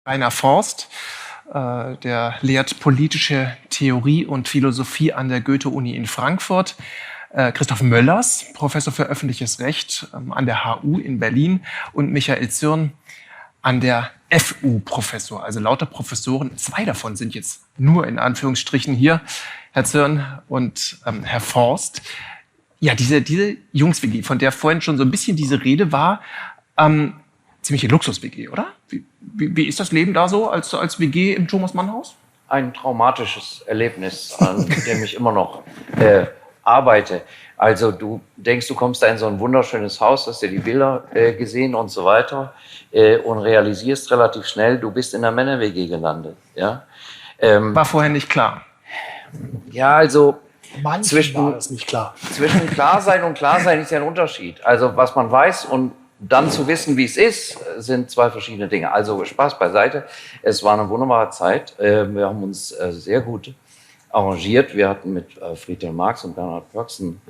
Rainer Forst, der lehrt politische Theorie und Philosophie an der Goethe-Uni in Frankfurt. Christoph Möllers, Professor für öffentliches Recht an der HU in Berlin. Und Michael Zürn an der FU Professor. Also lauter Professoren. 2 davon sind jetzt nur in Anführungsstrichen hier, Herr Zürn und Herr Forst. Ja, diese Jungs-WG, von der vorhin schon so ein bisschen diese Rede war, ziemliche Luxus-WG, oder? Wie ist das Leben da so als WG im Thomas-Mann-Haus? Ein traumatisches Erlebnis, an dem ich immer noch arbeite. Also du denkst, du kommst da in so ein wunderschönes Haus, hast dir die Bilder gesehen und so weiter und realisierst relativ schnell, du bist in der Männer-WG gelandet. Ja? War vorher nicht klar. Ja, also manchmal war das nicht klar. Zwischen Klarsein und Klarsein ist ja ein Unterschied. Also was man weiß und dann zu wissen, wie es ist, sind 2 verschiedene Dinge. Also Spaß beiseite. Es war eine wunderbare Zeit. Wir haben uns sehr gut arrangiert. Wir hatten mit Friedhelm Marx und Bernhard Pörksen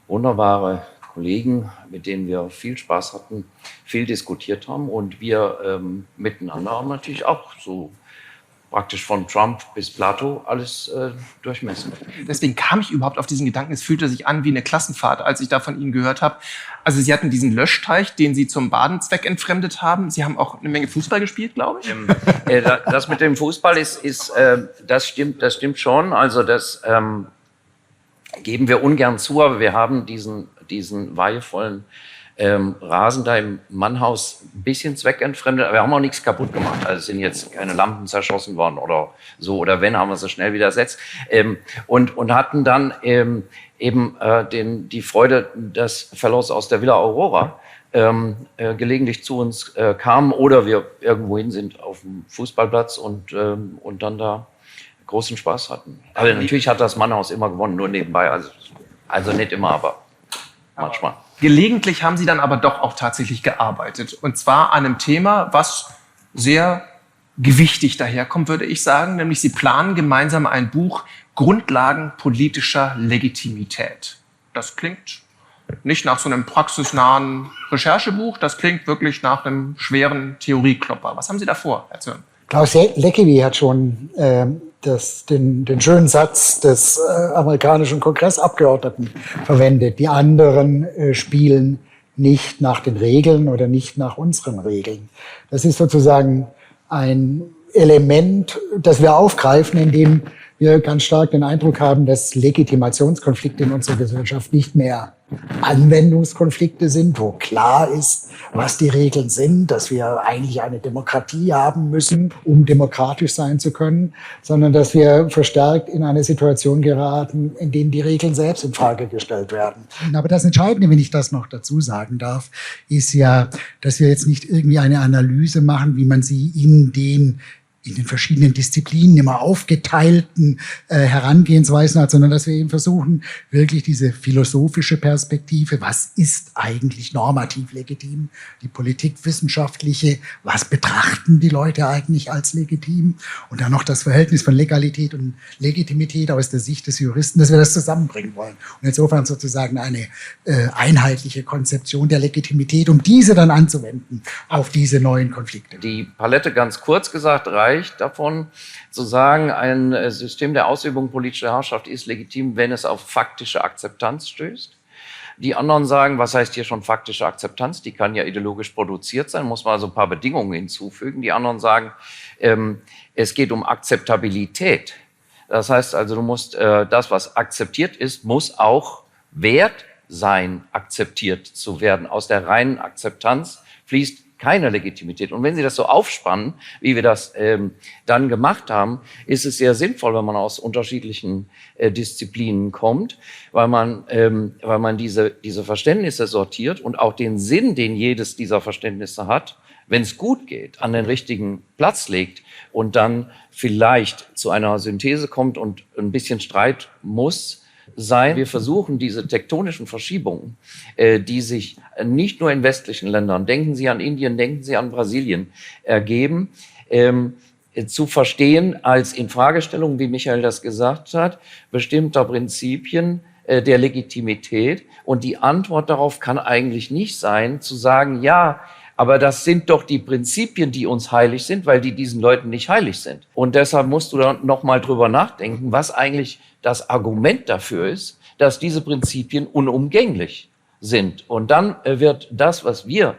wunderbare Kollegen, mit denen wir viel Spaß hatten, viel diskutiert haben und wir miteinander haben natürlich auch so praktisch von Trump bis Plato alles durchmessen. Deswegen kam ich überhaupt auf diesen Gedanken. Es fühlte sich an wie eine Klassenfahrt, als ich da von Ihnen gehört habe. Also Sie hatten diesen Löschteich, den Sie zum Badenzweck entfremdet haben. Sie haben auch eine Menge Fußball gespielt, glaube ich. Das mit dem Fußball das stimmt schon. Also das geben wir ungern zu, aber wir haben diesen weihevollen Rasen da im Mannhaus ein bisschen zweckentfremdet, aber wir haben auch nichts kaputt gemacht. Also es sind jetzt keine Lampen zerschossen worden oder so, oder wenn, haben wir sie schnell wieder ersetzt. Und hatten dann die Freude, dass Fellows aus der Villa Aurora gelegentlich zu uns kamen oder wir irgendwohin sind auf dem Fußballplatz und dann da großen Spaß hatten. Aber natürlich hat das Mannhaus immer gewonnen, nur nebenbei. Also nicht immer, aber manchmal. Gelegentlich haben Sie dann aber doch auch tatsächlich gearbeitet. Und zwar an einem Thema, was sehr gewichtig daherkommt, würde ich sagen. Nämlich Sie planen gemeinsam ein Buch Grundlagen politischer Legitimität. Das klingt nicht nach so einem praxisnahen Recherchebuch. Das klingt wirklich nach einem schweren Theorieklopper. Was haben Sie da vor, Herr Zürn? Klaus Leckeby hat schon den schönen Satz des amerikanischen Kongressabgeordneten verwendet. Die anderen spielen nicht nach den Regeln oder nicht nach unseren Regeln. Das ist sozusagen ein Element, das wir aufgreifen, indem wir ganz stark den Eindruck haben, dass Legitimationskonflikte in unserer Gesellschaft nicht mehr Anwendungskonflikte sind, wo klar ist, was die Regeln sind, dass wir eigentlich eine Demokratie haben müssen, um demokratisch sein zu können, sondern dass wir verstärkt in eine Situation geraten, in denen die Regeln selbst in Frage gestellt werden. Aber das Entscheidende, wenn ich das noch dazu sagen darf, ist ja, dass wir jetzt nicht irgendwie eine Analyse machen, wie man sie in den verschiedenen Disziplinen immer aufgeteilten Herangehensweisen hat, sondern dass wir eben versuchen, wirklich diese philosophische Perspektive, was ist eigentlich normativ legitim, die politikwissenschaftliche, was betrachten die Leute eigentlich als legitim und dann noch das Verhältnis von Legalität und Legitimität aus der Sicht des Juristen, dass wir das zusammenbringen wollen. Und insofern sozusagen eine einheitliche Konzeption der Legitimität, um diese dann anzuwenden auf diese neuen Konflikte. Die Palette ganz kurz gesagt reicht davon zu sagen, ein System der Ausübung politischer Herrschaft ist legitim, wenn es auf faktische Akzeptanz stößt. Die anderen sagen, was heißt hier schon faktische Akzeptanz? Die kann ja ideologisch produziert sein, muss man also ein paar Bedingungen hinzufügen. Die anderen sagen, es geht um Akzeptabilität. Das heißt also, du musst das, was akzeptiert ist, muss auch wert sein, akzeptiert zu werden. Aus der reinen Akzeptanz fließt keine Legitimität. Und wenn Sie das so aufspannen, wie wir das dann gemacht haben, ist es sehr sinnvoll, wenn man aus unterschiedlichen Disziplinen kommt, weil man diese Verständnisse sortiert und auch den Sinn, den jedes dieser Verständnisse hat, wenn es gut geht, an den richtigen Platz legt und dann vielleicht zu einer Synthese kommt und ein bisschen Streit muss sein. Wir versuchen diese tektonischen Verschiebungen, die sich nicht nur in westlichen Ländern, denken Sie an Indien, denken Sie an Brasilien, ergeben, zu verstehen als Infragestellung, wie Michael das gesagt hat, bestimmter Prinzipien der Legitimität. Und die Antwort darauf kann eigentlich nicht sein, zu sagen, ja, Aber das sind doch die Prinzipien, die uns heilig sind, weil die diesen Leuten nicht heilig sind. Und deshalb musst du dann noch mal drüber nachdenken, was eigentlich das Argument dafür ist, dass diese Prinzipien unumgänglich sind. Und dann wird das, was wir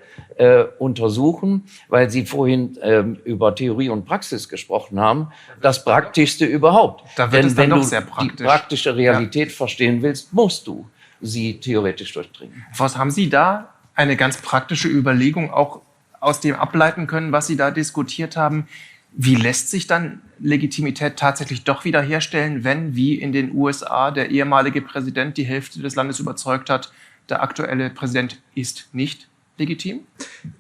untersuchen, weil Sie vorhin über Theorie und Praxis gesprochen haben, das Praktischste überhaupt. Da wird Denn es dann wenn doch du sehr praktisch. die praktische Realität verstehen willst, musst du sie theoretisch durchdringen. Was haben Sie da eine ganz praktische Überlegung auch aus dem ableiten können, was Sie da diskutiert haben? Wie lässt sich dann Legitimität tatsächlich doch wiederherstellen, wenn, wie in den USA, der ehemalige Präsident die Hälfte des Landes überzeugt hat, der aktuelle Präsident ist nicht legitim?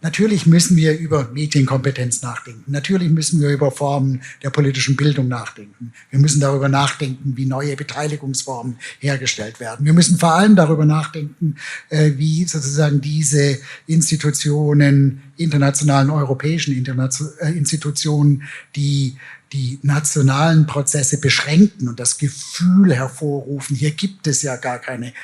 Natürlich müssen wir über Medienkompetenz nachdenken. Natürlich müssen wir über Formen der politischen Bildung nachdenken. Wir müssen darüber nachdenken, wie neue Beteiligungsformen hergestellt werden. Wir müssen vor allem darüber nachdenken, wie sozusagen diese Institutionen, internationalen europäischen Institutionen, die nationalen Prozesse beschränken und das Gefühl hervorrufen, hier gibt es ja gar keine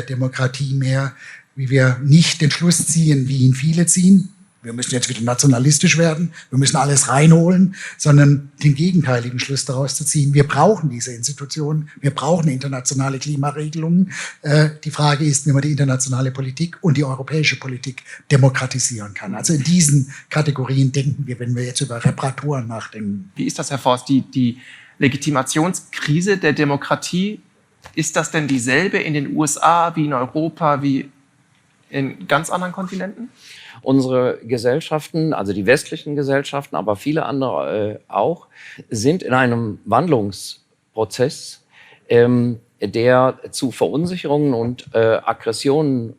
Demokratie mehr, wie wir nicht den Schluss ziehen, wie ihn viele ziehen. Wir müssen jetzt wieder nationalistisch werden, wir müssen alles reinholen, sondern den gegenteiligen Schluss daraus zu ziehen. Wir brauchen diese Institutionen, wir brauchen internationale Klimaregelungen. Die Frage ist, wie man die internationale Politik und die europäische Politik demokratisieren kann. Also in diesen Kategorien denken wir, wenn wir jetzt über Reparaturen nachdenken. Wie ist das, Herr Forst, die Legitimationskrise der Demokratie, ist das denn dieselbe in den USA wie in Europa, wie in ganz anderen Kontinenten? Unsere Gesellschaften, also die westlichen Gesellschaften, aber viele andere auch, sind in einem Wandlungsprozess, der zu Verunsicherungen und Aggressionen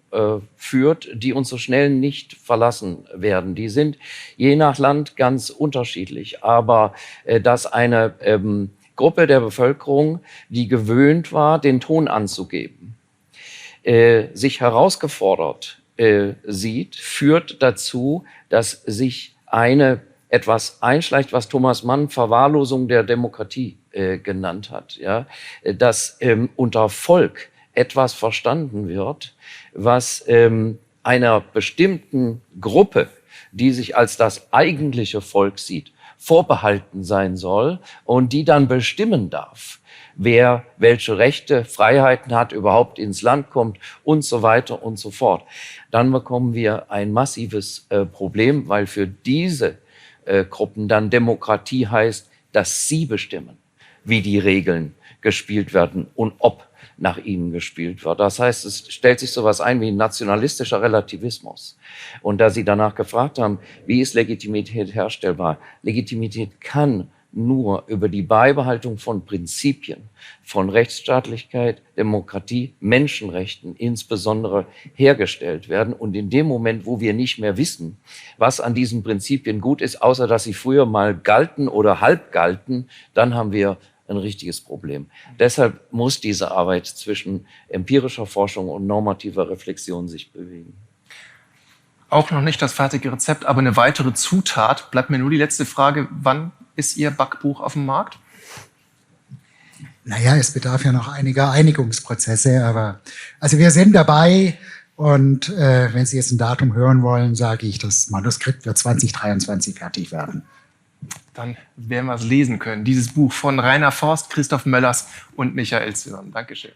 führt, die uns so schnell nicht verlassen werden. Die sind je nach Land ganz unterschiedlich, aber dass eine Gruppe der Bevölkerung, die gewöhnt war, den Ton anzugeben, sich herausgefordert sieht, führt dazu, dass sich etwas einschleicht, was Thomas Mann Verwahrlosung der Demokratie genannt hat. Ja? Dass unter Volk etwas verstanden wird, was einer bestimmten Gruppe, die sich als das eigentliche Volk sieht, vorbehalten sein soll und die dann bestimmen darf, wer welche Rechte, Freiheiten hat, überhaupt ins Land kommt und so weiter und so fort. Dann bekommen wir ein massives Problem, weil für diese Gruppen dann Demokratie heißt, dass sie bestimmen, wie die Regeln gespielt werden und ob nach ihnen gespielt wird. Das heißt, es stellt sich sowas ein wie ein nationalistischer Relativismus. Und da Sie danach gefragt haben, wie ist Legitimität herstellbar? Legitimität kann nur über die Beibehaltung von Prinzipien, von Rechtsstaatlichkeit, Demokratie, Menschenrechten insbesondere hergestellt werden. Und in dem Moment, wo wir nicht mehr wissen, was an diesen Prinzipien gut ist, außer dass sie früher mal galten oder halb galten, dann haben wir ein richtiges Problem. Deshalb muss diese Arbeit zwischen empirischer Forschung und normativer Reflexion sich bewegen. Auch noch nicht das fertige Rezept, aber eine weitere Zutat. Bleibt mir nur die letzte Frage, wann ist Ihr Backbuch auf dem Markt? Naja, es bedarf ja noch einiger Einigungsprozesse, aber also wir sind dabei und wenn Sie jetzt ein Datum hören wollen, sage ich, das Manuskript wird 2023 fertig werden. Dann werden wir es lesen können. Dieses Buch von Rainer Forst, Christoph Möllers und Michael Zimmermann. Dankeschön.